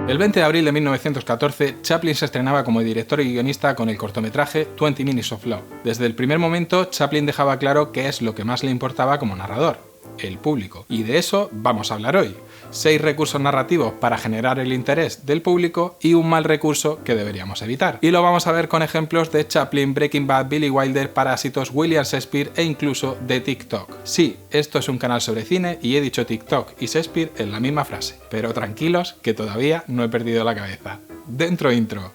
El 20 de abril de 1914, Chaplin se estrenaba como director y guionista con el cortometraje 20 Minutes of Love. Desde el primer momento, Chaplin dejaba claro qué es lo que más le importaba como narrador: el público. Y de eso vamos a hablar hoy. 6 recursos narrativos para generar el interés del público y un mal recurso que deberíamos evitar. Y lo vamos a ver con ejemplos de Chaplin, Breaking Bad, Billy Wilder, Parásitos, William Shakespeare e incluso de TikTok. Sí, esto es un canal sobre cine y he dicho TikTok y Shakespeare en la misma frase. Pero tranquilos, que todavía no he perdido la cabeza. Dentro intro.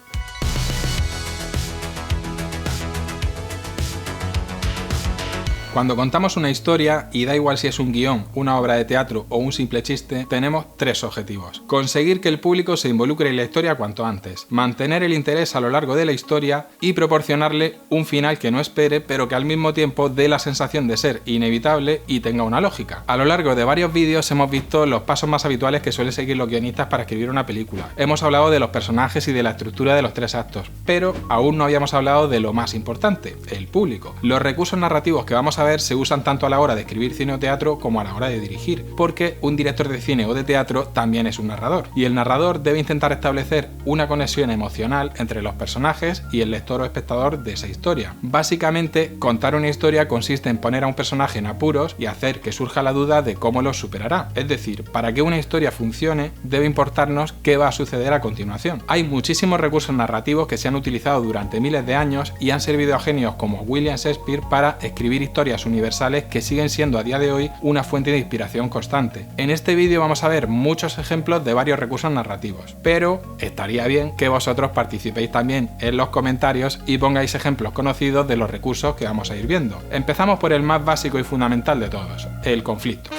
Cuando contamos una historia, y da igual si es un guión, una obra de teatro o un simple chiste, tenemos 3 objetivos. Conseguir que el público se involucre en la historia cuanto antes, mantener el interés a lo largo de la historia y proporcionarle un final que no espere, pero que al mismo tiempo dé la sensación de ser inevitable y tenga una lógica. A lo largo de varios vídeos hemos visto los pasos más habituales que suelen seguir los guionistas para escribir una película. Hemos hablado de los personajes y de la estructura de los 3 actos, pero aún no habíamos hablado de lo más importante: el público. Los recursos narrativos que vamos a ver se usan tanto a la hora de escribir cine o teatro como a la hora de dirigir, porque un director de cine o de teatro también es un narrador, y el narrador debe intentar establecer una conexión emocional entre los personajes y el lector o espectador de esa historia. Básicamente, contar una historia consiste en poner a un personaje en apuros y hacer que surja la duda de cómo los superará. Es decir, para que una historia funcione, debe importarnos qué va a suceder a continuación. Hay muchísimos recursos narrativos que se han utilizado durante miles de años y han servido a genios como William Shakespeare para escribir historias universales que siguen siendo a día de hoy una fuente de inspiración constante. En este vídeo vamos a ver muchos ejemplos de varios recursos narrativos, pero estaría bien que vosotros participéis también en los comentarios y pongáis ejemplos conocidos de los recursos que vamos a ir viendo. Empezamos por el más básico y fundamental de todos: el conflicto.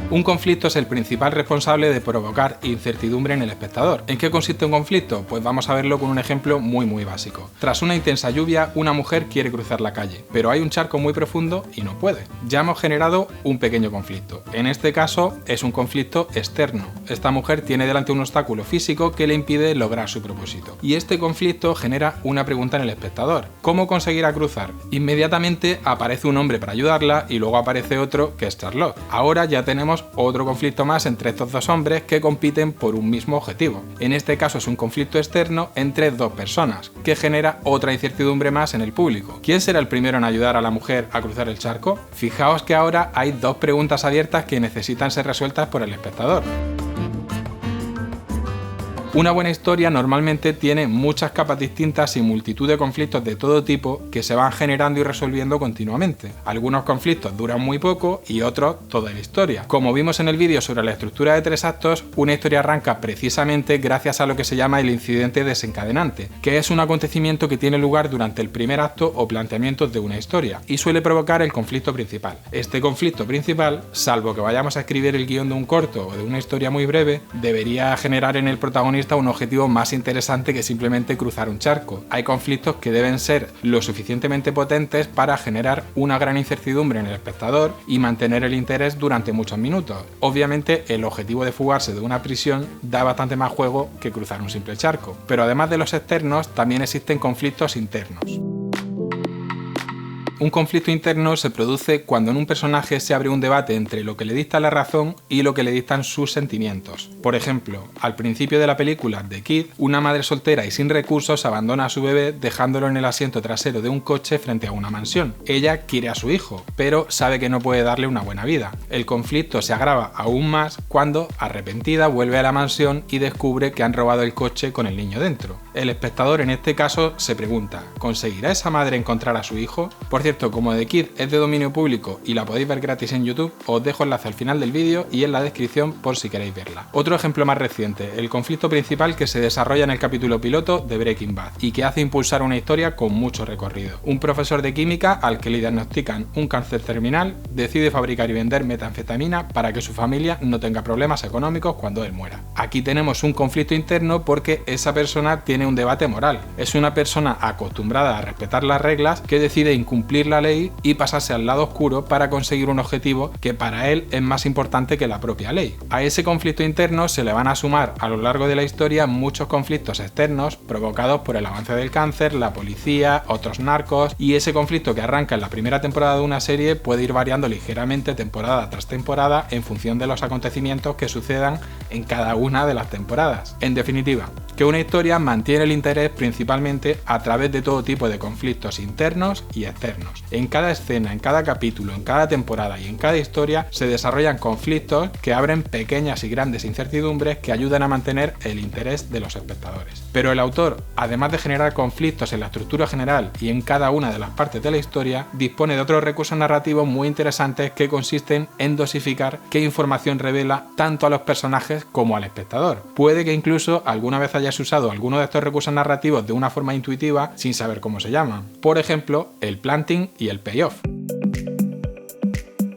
Un conflicto es el principal responsable de provocar incertidumbre en el espectador. ¿En qué consiste un conflicto? Pues vamos a verlo con un ejemplo muy básico. Tras una intensa lluvia, una mujer quiere cruzar la calle, pero hay un charco muy profundo y no puede. Ya hemos generado un pequeño conflicto. En este caso es un conflicto externo. Esta mujer tiene delante un obstáculo físico que le impide lograr su propósito. Y este conflicto genera una pregunta en el espectador: ¿cómo conseguirá cruzar? Inmediatamente aparece un hombre para ayudarla y luego aparece otro, que es Charlotte. Ahora ya tenemos otro conflicto más entre estos 2 hombres que compiten por un mismo objetivo. En este caso es un conflicto externo entre 2 personas, que genera otra incertidumbre más en el público. ¿Quién será el primero en ayudar a la mujer a cruzar el charco? Fijaos que ahora hay 2 preguntas abiertas que necesitan ser resueltas por el espectador. Una buena historia normalmente tiene muchas capas distintas y multitud de conflictos de todo tipo que se van generando y resolviendo continuamente. Algunos conflictos duran muy poco y otros toda la historia. Como vimos en el vídeo sobre la estructura de 3 actos, una historia arranca precisamente gracias a lo que se llama el incidente desencadenante, que es un acontecimiento que tiene lugar durante el primer acto o planteamiento de una historia y suele provocar el conflicto principal. Este conflicto principal, salvo que vayamos a escribir el guión de un corto o de una historia muy breve, debería generar en el protagonista un objetivo más interesante que simplemente cruzar un charco. Hay conflictos que deben ser lo suficientemente potentes para generar una gran incertidumbre en el espectador y mantener el interés durante muchos minutos. Obviamente, el objetivo de fugarse de una prisión da bastante más juego que cruzar un simple charco, pero además de los externos, también existen conflictos internos. Un conflicto interno se produce cuando en un personaje se abre un debate entre lo que le dicta la razón y lo que le dictan sus sentimientos. Por ejemplo, al principio de la película The Kid, una madre soltera y sin recursos abandona a su bebé dejándolo en el asiento trasero de un coche frente a una mansión. Ella quiere a su hijo, pero sabe que no puede darle una buena vida. El conflicto se agrava aún más cuando, arrepentida, vuelve a la mansión y descubre que han robado el coche con el niño dentro. El espectador en este caso se pregunta: ¿conseguirá esa madre encontrar a su hijo? Por cierto, como The Kid es de dominio público y la podéis ver gratis en YouTube, os dejo enlace al final del vídeo y en la descripción por si queréis verla. Otro ejemplo más reciente: el conflicto principal que se desarrolla en el capítulo piloto de Breaking Bad y que hace impulsar una historia con mucho recorrido. Un profesor de química al que le diagnostican un cáncer terminal decide fabricar y vender metanfetamina para que su familia no tenga problemas económicos cuando él muera. Aquí tenemos un conflicto interno porque esa persona tiene un debate moral. Es una persona acostumbrada a respetar las reglas que decide incumplir la ley y pasarse al lado oscuro para conseguir un objetivo que para él es más importante que la propia ley. A ese conflicto interno se le van a sumar a lo largo de la historia muchos conflictos externos provocados por el avance del cáncer, la policía, otros narcos, y ese conflicto que arranca en la primera temporada de una serie puede ir variando ligeramente temporada tras temporada en función de los acontecimientos que sucedan en cada una de las temporadas. En definitiva, que una historia mantiene el interés principalmente a través de todo tipo de conflictos internos y externos. En cada escena, en cada capítulo, en cada temporada y en cada historia se desarrollan conflictos que abren pequeñas y grandes incertidumbres que ayudan a mantener el interés de los espectadores. Pero el autor, además de generar conflictos en la estructura general y en cada una de las partes de la historia, dispone de otros recursos narrativos muy interesantes que consisten en dosificar qué información revela tanto a los personajes como al espectador. Puede que incluso alguna vez hayas usado alguno de estos recursos narrativos de una forma intuitiva sin saber cómo se llaman. Por ejemplo, el planting y el payoff.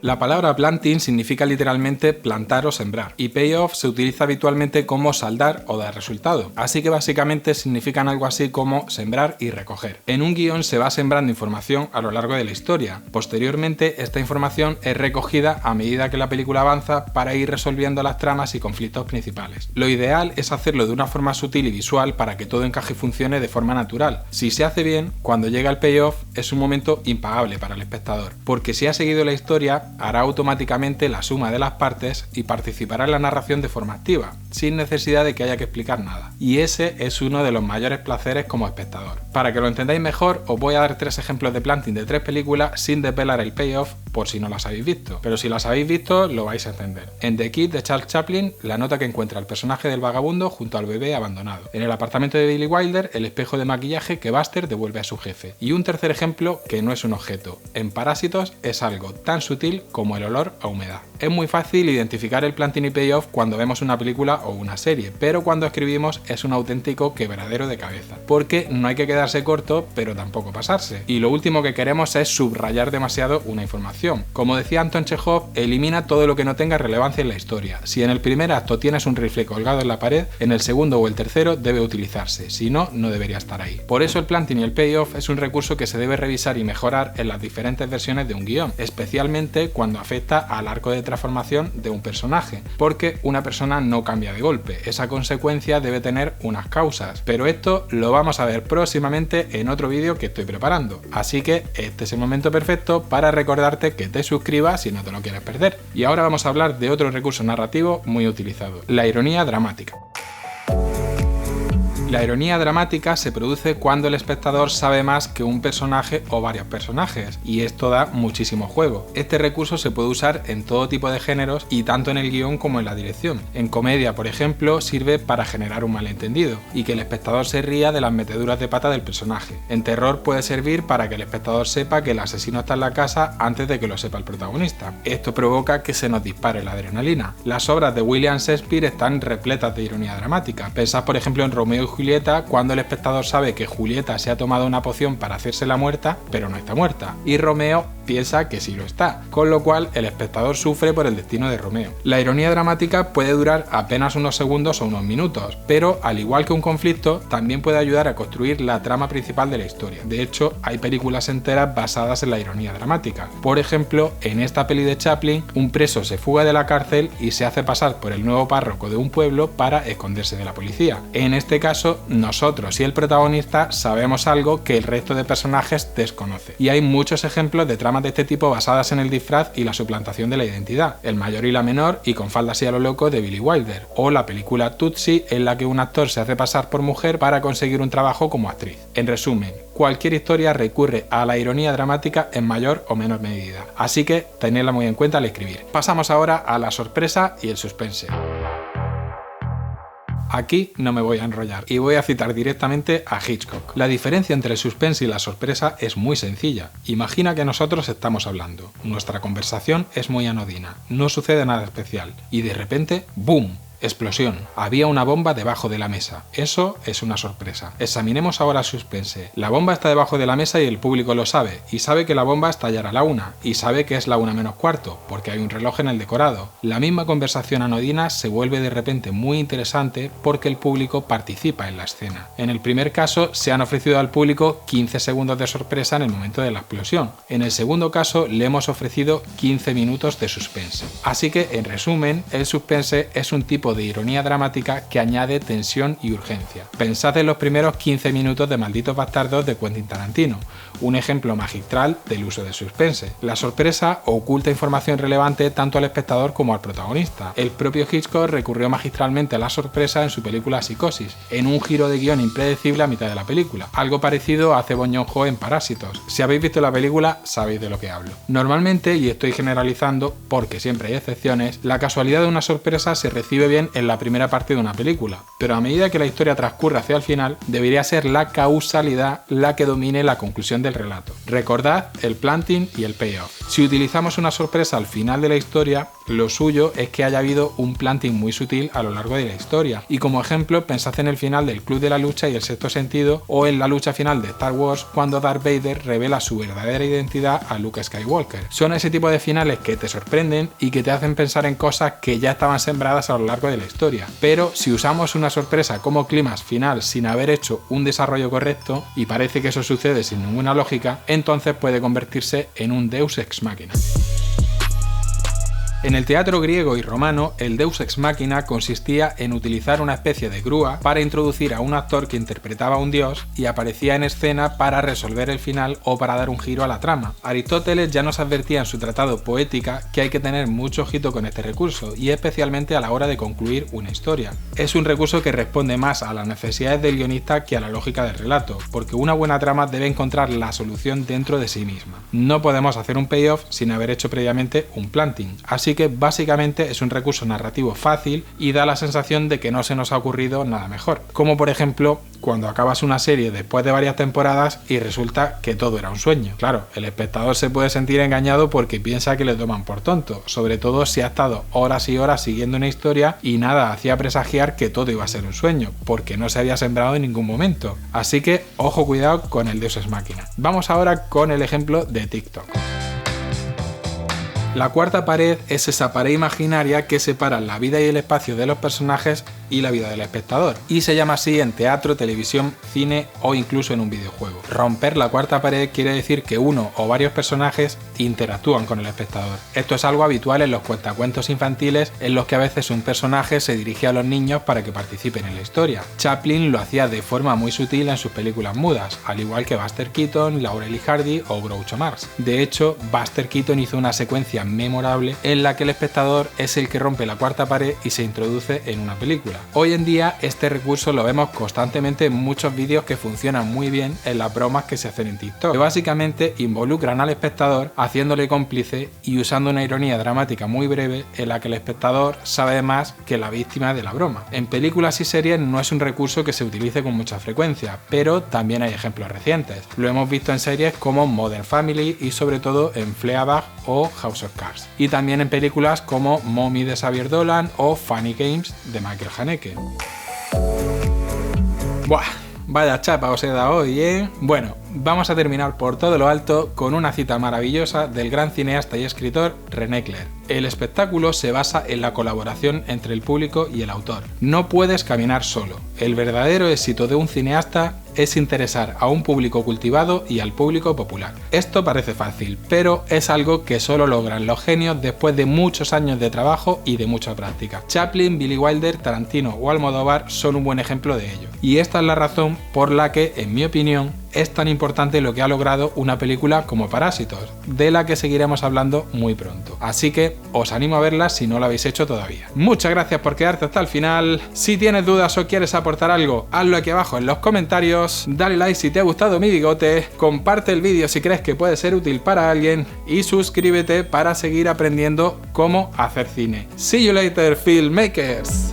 La palabra planting significa literalmente plantar o sembrar, y payoff se utiliza habitualmente como saldar o dar resultado, así que básicamente significan algo así como sembrar y recoger. En un guión se va sembrando información a lo largo de la historia. Posteriormente, esta información es recogida a medida que la película avanza para ir resolviendo las tramas y conflictos principales. Lo ideal es hacerlo de una forma sutil y visual para que todo encaje y funcione de forma natural. Si se hace bien, cuando llega el payoff es un momento impagable para el espectador, porque si ha seguido la historia, hará automáticamente la suma de las partes y participará en la narración de forma activa, sin necesidad de que haya que explicar nada. Y ese es uno de los mayores placeres como espectador. Para que lo entendáis mejor, os voy a dar 3 ejemplos de planting de 3 películas sin desvelar el payoff por si no las habéis visto. Pero si las habéis visto, lo vais a entender. En The Kid de Charles Chaplin, la nota que encuentra el personaje del vagabundo junto al bebé abandonado. En el apartamento de Billy Wilder, el espejo de maquillaje que Buster devuelve a su jefe. Y un tercer ejemplo que no es un objeto. En Parásitos es algo tan sutil como el olor a humedad. Es muy fácil identificar el planting y payoff cuando vemos una película o una serie, pero cuando escribimos es un auténtico quebradero de cabeza, porque no hay que quedarse corto, pero tampoco pasarse. Y lo último que queremos es subrayar demasiado una información. Como decía Anton Chekhov, elimina todo lo que no tenga relevancia en la historia. Si en el primer acto tienes un rifle colgado en la pared, en el segundo o el tercero debe utilizarse, si no, no debería estar ahí. Por eso el planting y el payoff es un recurso que se debe revisar y mejorar en las diferentes versiones de un guión, especialmente cuando afecta al arco de transformación de un personaje, porque una persona no cambia de golpe, esa consecuencia debe tener unas causas, pero esto lo vamos a ver próximamente en otro vídeo que estoy preparando, así que este es el momento perfecto para recordarte que te suscribas si no te lo quieres perder. Y ahora vamos a hablar de otro recurso narrativo muy utilizado, la ironía dramática. La ironía dramática se produce cuando el espectador sabe más que un personaje o varios personajes, y esto da muchísimo juego. Este recurso se puede usar en todo tipo de géneros y tanto en el guión como en la dirección. En comedia, por ejemplo, sirve para generar un malentendido y que el espectador se ría de las meteduras de pata del personaje. En terror puede servir para que el espectador sepa que el asesino está en la casa antes de que lo sepa el protagonista. Esto provoca que se nos dispare la adrenalina. Las obras de William Shakespeare están repletas de ironía dramática. Pensad, por ejemplo, en Romeo y Julieta, cuando el espectador sabe que Julieta se ha tomado una poción para hacerse la muerta, pero no está muerta, y Romeo piensa que sí lo está, con lo cual el espectador sufre por el destino de Romeo. La ironía dramática puede durar apenas unos segundos o unos minutos, pero al igual que un conflicto, también puede ayudar a construir la trama principal de la historia. De hecho, hay películas enteras basadas en la ironía dramática. Por ejemplo, en esta peli de Chaplin, un preso se fuga de la cárcel y se hace pasar por el nuevo párroco de un pueblo para esconderse de la policía. En este caso, nosotros y el protagonista sabemos algo que el resto de personajes desconoce. Y hay muchos ejemplos de tramas de este tipo basadas en el disfraz y la suplantación de la identidad. El mayor y la menor y con falda así a lo loco de Billy Wilder. O la película Tootsie, en la que un actor se hace pasar por mujer para conseguir un trabajo como actriz. En resumen, cualquier historia recurre a la ironía dramática en mayor o menor medida. Así que tenedla muy en cuenta al escribir. Pasamos ahora a la sorpresa y el suspense. Aquí no me voy a enrollar y voy a citar directamente a Hitchcock. La diferencia entre el suspense y la sorpresa es muy sencilla. Imagina que nosotros estamos hablando, nuestra conversación es muy anodina, no sucede nada especial y de repente ¡boom! Explosión. Había una bomba debajo de la mesa. Eso es una sorpresa. Examinemos ahora el suspense. La bomba está debajo de la mesa y el público lo sabe. Y sabe que la bomba estallará a la 1. Y sabe que es la 1 menos cuarto, porque hay un reloj en el decorado. La misma conversación anodina se vuelve de repente muy interesante porque el público participa en la escena. En el primer caso, se han ofrecido al público 15 segundos de sorpresa en el momento de la explosión. En el segundo caso, le hemos ofrecido 15 minutos de suspense. Así que, en resumen, el suspense es un tipo tipo de ironía dramática que añade tensión y urgencia. Pensad en los primeros 15 minutos de Malditos Bastardos de Quentin Tarantino, un ejemplo magistral del uso de suspense. La sorpresa oculta información relevante tanto al espectador como al protagonista. El propio Hitchcock recurrió magistralmente a la sorpresa en su película Psicosis, en un giro de guión impredecible a mitad de la película. Algo parecido hace Bong Joon-ho en Parásitos. Si habéis visto la película, sabéis de lo que hablo. Normalmente, y estoy generalizando porque siempre hay excepciones, la casualidad de una sorpresa se recibe bien en la primera parte de una película, pero a medida que la historia transcurre hacia el final, debería ser la causalidad la que domine la conclusión del relato. Recordad el planting y el payoff. Si utilizamos una sorpresa al final de la historia, lo suyo es que haya habido un planting muy sutil a lo largo de la historia. Y como ejemplo, pensad en el final del Club de la Lucha y el Sexto Sentido, o en la lucha final de Star Wars cuando Darth Vader revela su verdadera identidad a Luke Skywalker. Son ese tipo de finales que te sorprenden y que te hacen pensar en cosas que ya estaban sembradas a lo largo de la historia. Pero si usamos una sorpresa como clímax final sin haber hecho un desarrollo correcto, y parece que eso sucede sin ninguna lógica, entonces puede convertirse en un Deus Ex Machina. En el teatro griego y romano, el Deus Ex Machina consistía en utilizar una especie de grúa para introducir a un actor que interpretaba a un dios y aparecía en escena para resolver el final o para dar un giro a la trama. Aristóteles ya nos advertía en su tratado Poética que hay que tener mucho ojito con este recurso, y especialmente a la hora de concluir una historia. Es un recurso que responde más a las necesidades del guionista que a la lógica del relato, porque una buena trama debe encontrar la solución dentro de sí misma. No podemos hacer un payoff sin haber hecho previamente un planting, así que básicamente es un recurso narrativo fácil y da la sensación de que no se nos ha ocurrido nada mejor, como por ejemplo cuando acabas una serie después de varias temporadas y resulta que todo era un sueño. Claro, el espectador se puede sentir engañado porque piensa que le toman por tonto, sobre todo si ha estado horas y horas siguiendo una historia y nada hacía presagiar que todo iba a ser un sueño, porque no se había sembrado en ningún momento. Así que ojo, cuidado con el Deus Ex Machina. Vamos ahora con el ejemplo de TikTok. La cuarta pared es esa pared imaginaria que separa la vida y el espacio de los personajes y la vida del espectador, y se llama así en teatro, televisión, cine o incluso en un videojuego. Romper la cuarta pared quiere decir que uno o varios personajes interactúan con el espectador. Esto es algo habitual en los cuentacuentos infantiles, en los que a veces un personaje se dirige a los niños para que participen en la historia. Chaplin lo hacía de forma muy sutil en sus películas mudas, al igual que Buster Keaton, Laurel y Hardy o Groucho Marx. De hecho, Buster Keaton hizo una secuencia memorable en la que el espectador es el que rompe la cuarta pared y se introduce en una película. Hoy en día este recurso lo vemos constantemente en muchos vídeos que funcionan muy bien en las bromas que se hacen en TikTok, que básicamente involucran al espectador haciéndole cómplice y usando una ironía dramática muy breve en la que el espectador sabe más que la víctima de la broma. En películas y series no es un recurso que se utilice con mucha frecuencia, pero también hay ejemplos recientes. Lo hemos visto en series como Modern Family y sobre todo en Fleabag o House of Cards, y también en películas como Mommy de Xavier Dolan o Funny Games de Michael Haneke. Buah, vaya chapa os he dado hoy, ¿eh? Bueno, vamos a terminar por todo lo alto con una cita maravillosa del gran cineasta y escritor René Clair. El espectáculo se basa en la colaboración entre el público y el autor. No puedes caminar solo. El verdadero éxito de un cineasta es interesar a un público cultivado y al público popular. Esto parece fácil, pero es algo que solo logran los genios después de muchos años de trabajo y de mucha práctica. Chaplin, Billy Wilder, Tarantino o Almodóvar son un buen ejemplo de ello. Y esta es la razón por la que, en mi opinión, es tan importante lo que ha logrado una película como Parásitos, de la que seguiremos hablando muy pronto. Así que os animo a verla si no lo habéis hecho todavía. Muchas gracias por quedarte hasta el final. Si tienes dudas o quieres aportar algo, hazlo aquí abajo en los comentarios. Dale like si te ha gustado mi bigote, comparte el vídeo si crees que puede ser útil para alguien y suscríbete para seguir aprendiendo cómo hacer cine. See you later, filmmakers.